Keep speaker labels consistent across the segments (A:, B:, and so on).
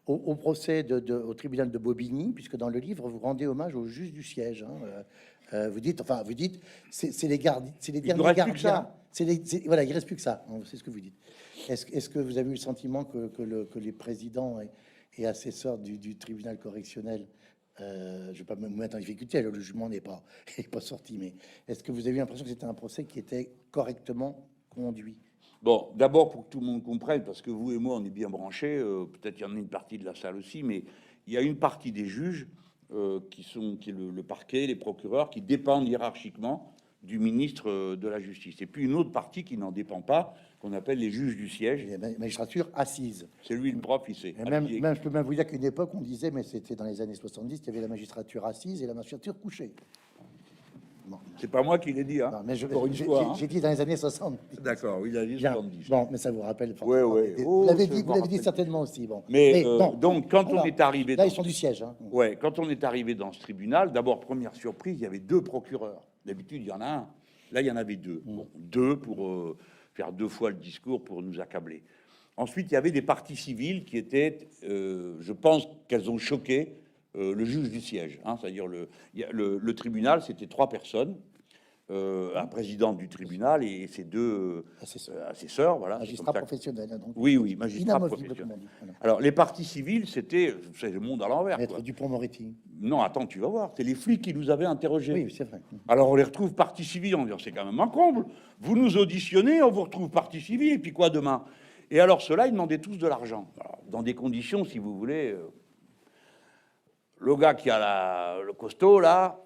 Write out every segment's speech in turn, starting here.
A: au procès au tribunal de Bobigny, puisque dans le livre, vous rendez hommage aux juges du siège. Hein. Vous dites, c'est les gardiens, c'est les derniers gardiens. Voilà, il reste plus que ça. C'est ce que vous dites. Est-ce que vous avez eu le sentiment que les présidents et assesseurs du tribunal correctionnel, je ne vais pas me mettre en difficulté, le jugement n'est pas sorti, mais est-ce que vous avez eu l'impression que c'était un procès qui était correctement conduit?
B: Bon, d'abord, pour que tout le monde comprenne, parce que vous et moi, on est bien branchés, peut-être qu'il y en a une partie de la salle aussi, mais il y a une partie des juges qui est le parquet, les procureurs, qui dépendent hiérarchiquement du ministre de la Justice. Et puis une autre partie qui n'en dépend pas, qu'on appelle les juges du siège.
A: La magistrature assise.
B: C'est lui le prof, il sait.
A: Je peux même vous dire qu'une époque, on disait, mais c'était dans les années 70, il y avait la magistrature assise et la magistrature couchée.
B: Bon. C'est pas moi qui l'ai dit, hein.
A: Non, mais j'ai dit dans les années 70.
B: D'accord, il a dit 70.
A: Bon, mais ça vous rappelle.
B: Ouais, ouais.
A: Vous l'avez dit certainement aussi. Bon.
B: Mais donc, quand on est arrivé...
A: Là, ils sont du siège. Hein.
B: Ouais, quand on est arrivé dans ce tribunal, d'abord, première surprise, il y avait 2 procureurs. D'habitude, il y en a un. Là, il y en avait 2. Bon, 2 pour faire 2 fois le discours pour nous accabler. Ensuite, il y avait des parties civiles qui étaient, je pense qu'elles ont choqué le juge du siège. Hein, c'est-à-dire le tribunal, c'était 3 personnes. Un président du tribunal et ses 2 assesseurs, voilà.
A: Magistrats professionnels. Donc,
B: oui, magistrats professionnels. Alors, les parties civiles, c'était le monde à l'envers.
A: Maître Dupond-Moretti.
B: Non, attends, tu vas voir. C'est les flics qui nous avaient interrogés.
A: Oui, c'est vrai.
B: Alors, on les retrouve partie civile. On dit, c'est quand même un comble. Vous nous auditionnez, on vous retrouve partie civile, et puis quoi demain? Et alors, ceux-là, ils demandaient tous de l'argent. Dans des conditions, si vous voulez... Le gars qui a le costaud, là,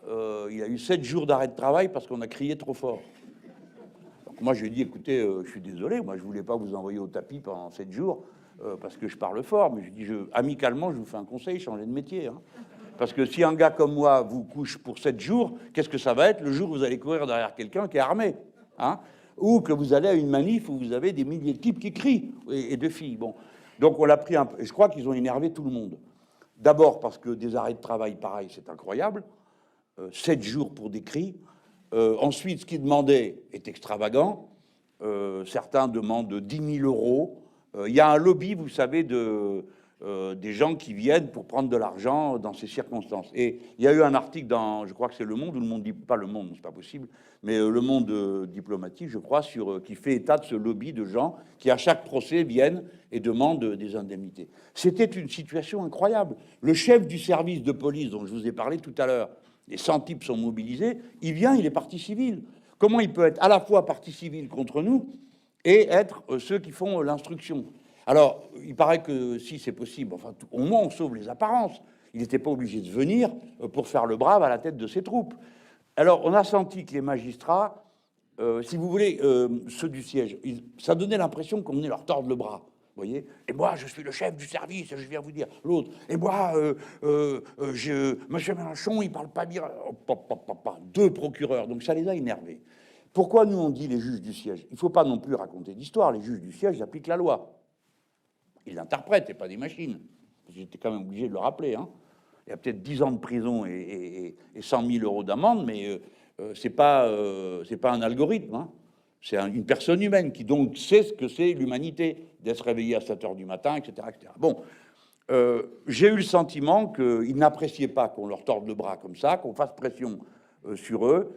B: il a eu 7 jours d'arrêt de travail parce qu'on a crié trop fort. Donc moi, je lui ai dit, écoutez, je suis désolé, moi, je voulais pas vous envoyer au tapis pendant 7 jours parce que je parle fort, mais je dis, amicalement, je vous fais un conseil, changez de métier. Hein. Parce que si un gars comme moi vous couche pour 7 jours, qu'est-ce que ça va être le jour où vous allez courir derrière quelqu'un qui est armé, hein, ou que vous allez à une manif où vous avez des milliers de types qui crient, et de filles. Bon. Donc on l'a pris un peu, et je crois qu'ils ont énervé tout le monde. D'abord parce que des arrêts de travail, pareil, c'est incroyable. 7 jours pour des cris. Ensuite, ce qu'ils demandaient est extravagant. Certains demandent 10 000 euros. Il y a un lobby, vous savez, des gens qui viennent pour prendre de l'argent dans ces circonstances. Et il y a eu un article dans, je crois que c'est Le Monde, ou Le Monde, pas Le Monde, c'est pas possible, mais Le Monde diplomatique, je crois, qui fait état de ce lobby de gens qui, à chaque procès, viennent et demandent des indemnités. C'était une situation incroyable. Le chef du service de police, dont je vous ai parlé tout à l'heure, les 100 types sont mobilisés, il vient, il est partie civile. Comment il peut être à la fois partie civile contre nous et être ceux qui font l'instruction? Alors, il paraît que si c'est possible, enfin, au moins on sauve les apparences. Il n'était pas obligé de venir pour faire le brave à la tête de ses troupes. Alors, on a senti que les magistrats, si vous voulez, ceux du siège, ça donnait l'impression qu'on venait leur tordre le bras. Vous voyez? Et moi, je suis le chef du service, je viens vous dire. L'autre, et moi, monsieur Mélenchon, il parle pas bien. 2 procureurs, donc ça les a énervés. Pourquoi nous on dit les juges du siège? Il ne faut pas non plus raconter d'histoire. Les juges du siège, ils appliquent la loi. Ils l'interprètent, et pas des machines. J'étais quand même obligé de le rappeler. Hein. Il y a peut-être 10 ans de prison et 100 000 euros d'amende, mais c'est pas un algorithme. Hein. C'est une personne humaine qui donc sait ce que c'est l'humanité, d'être réveillé à 7 heures du matin, etc. etc. Bon, j'ai eu le sentiment qu'ils n'appréciaient pas qu'on leur torde le bras comme ça, qu'on fasse pression sur eux.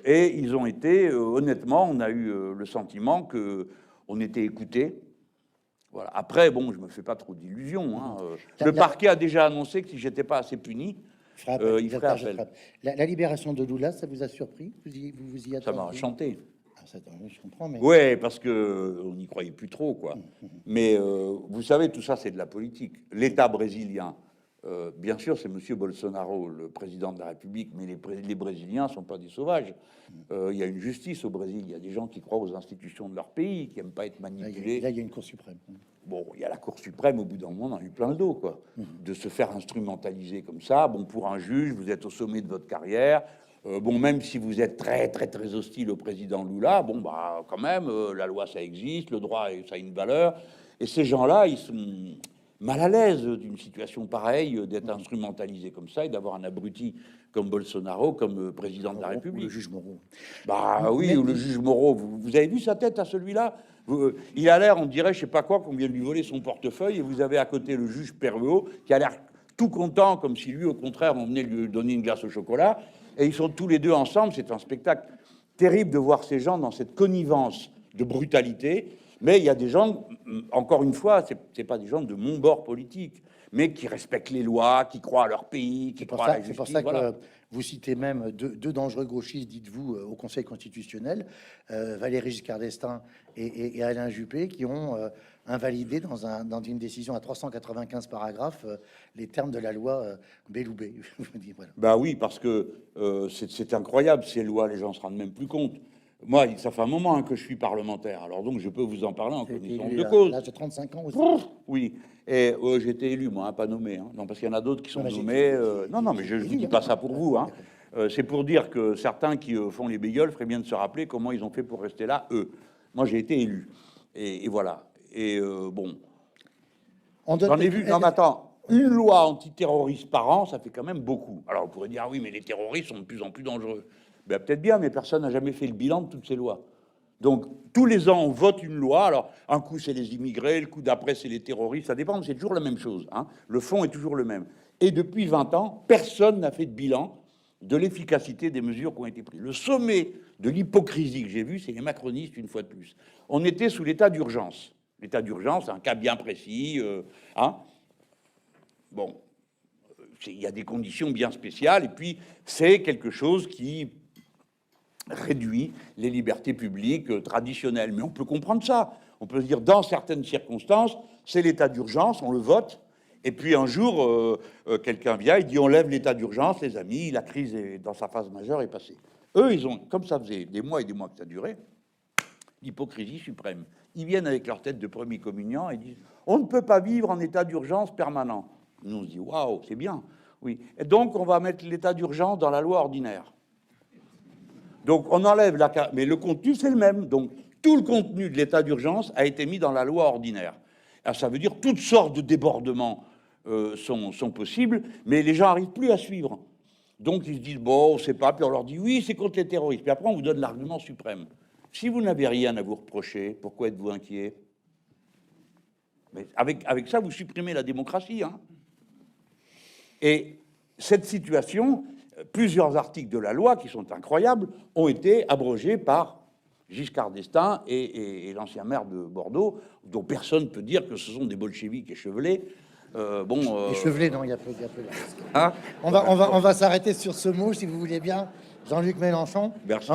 B: Et ils ont été, honnêtement, on a eu le sentiment qu'on était écoutés. Voilà. Après, bon, je me fais pas trop d'illusions. Hein. Le parquet a déjà annoncé que si j'étais pas assez puni, il ferait appel.
A: La libération de Lula, ça vous a surpris? Vous y attendiez?
B: Ça m'a enchanté.
A: Je comprends, mais...
B: Ouais, parce que on n'y croyait plus trop, quoi. Mais vous savez, tout ça, c'est de la politique. L'État brésilien, bien sûr, c'est Monsieur Bolsonaro, le président de la République, mais les Brésiliens sont pas des sauvages. Il y a une justice au Brésil. Il y a des gens qui croient aux institutions de leur pays, qui aiment pas être manipulés.
A: Là, il y a une Cour suprême.
B: Bon, il y a la Cour suprême, au bout d'un moment, on en a eu plein le dos, quoi. De se faire instrumentaliser comme ça. Bon, pour un juge, vous êtes au sommet de votre carrière. Bon, même si vous êtes très, très, très hostile au président Lula, bon, bah, quand même, la loi, ça existe, le droit, ça a une valeur. Et ces gens-là, ils sont mal à l'aise d'une situation pareille, d'être instrumentalisés comme ça et d'avoir un abruti comme Bolsonaro, comme président de la République.
A: Ou le juge Moreau.
B: Bah oui, ou le juge Moreau. Vous avez vu sa tête à celui-là? Il a l'air, on dirait, je sais pas quoi, qu'on vient de lui voler son portefeuille, et vous avez à côté le juge Perruot, qui a l'air tout content, comme si lui, au contraire, on venait lui donner une glace au chocolat, et ils sont tous les deux ensemble. C'est un spectacle terrible de voir ces gens dans cette connivence de brutalité, mais il y a des gens, encore une fois, c'est pas des gens de mon bord politique, mais qui respectent les lois, qui croient à leur pays, qui croient à la justice.
A: C'est pour ça que
B: voilà.
A: vous citez même deux dangereux gauchistes, dites-vous, au Conseil constitutionnel, Valéry Giscard d'Estaing et Alain Juppé, qui ont invalidé dans une décision à 395 paragraphes les termes de la loi Belloubet. Voilà.
B: Bah oui, parce que c'est incroyable, ces lois, les gens se rendent même plus compte. Moi, ça fait un moment que je suis parlementaire, alors donc je peux vous en parler en connaissance de cause.
A: L'âge de 35 ans aussi.
B: Oui, et j'ai été élu, moi, hein, pas nommé. Hein. Non, parce qu'il y en a d'autres qui sont nommés. Non, mais je ne dis pas ça pour vous. Hein. C'est pour dire que certains qui font les bégueules feraient bien de se rappeler comment ils ont fait pour rester là, eux. Moi, j'ai été élu. Et voilà. Et bon. J'en ai vu. Non, mais attends. Une loi antiterroriste par an, ça fait quand même beaucoup. Alors, on pourrait dire, ah oui, mais les terroristes sont de plus en plus dangereux. Ben, peut-être bien, mais personne n'a jamais fait le bilan de toutes ces lois. Donc, tous les ans, on vote une loi. Alors, un coup, c'est les immigrés, le coup d'après, c'est les terroristes. Ça dépend, mais c'est toujours la même chose. Hein. Le fond est toujours le même. Et depuis 20 ans, personne n'a fait de bilan de l'efficacité des mesures qui ont été prises. Le sommet de l'hypocrisie que j'ai vu, c'est les macronistes, une fois de plus. On était sous l'état d'urgence. L'état d'urgence, un cas bien précis. Hein. Bon, il y a des conditions bien spéciales, et puis c'est quelque chose qui réduit les libertés publiques traditionnelles. Mais on peut comprendre ça. On peut se dire, dans certaines circonstances, c'est l'état d'urgence, on le vote, et puis un jour, quelqu'un vient, il dit, on lève l'état d'urgence, les amis, la crise est dans sa phase majeure est passée. Eux, ils ont, comme ça faisait des mois et des mois que ça durait, l'hypocrisie suprême. Ils viennent avec leur tête de premier communiant et disent, on ne peut pas vivre en état d'urgence permanent. Nous, on se dit, waouh, c'est bien. Oui. Et donc, on va mettre l'état d'urgence dans la loi ordinaire. Donc, on enlève la... Mais le contenu, c'est le même. Donc, tout le contenu de l'état d'urgence a été mis dans la loi ordinaire. Alors, ça veut dire toutes sortes de débordements sont possibles, mais les gens n'arrivent plus à suivre. Donc, ils se disent, bon, on ne sait pas. Puis on leur dit, oui, c'est contre les terroristes. Puis après, on vous donne l'argument suprême. Si vous n'avez rien à vous reprocher, pourquoi êtes-vous inquiet? Mais avec ça, vous supprimez la démocratie. Hein. Et cette situation, plusieurs articles de la loi, qui sont incroyables, ont été abrogés par Giscard d'Estaing et l'ancien maire de Bordeaux, dont personne ne peut dire que ce sont des bolcheviks échevelés.
A: Échevelés, non, il y a peu de risque. Hein, on va s'arrêter sur ce mot, si vous voulez bien. Jean-Luc Mélenchon.
B: Merci.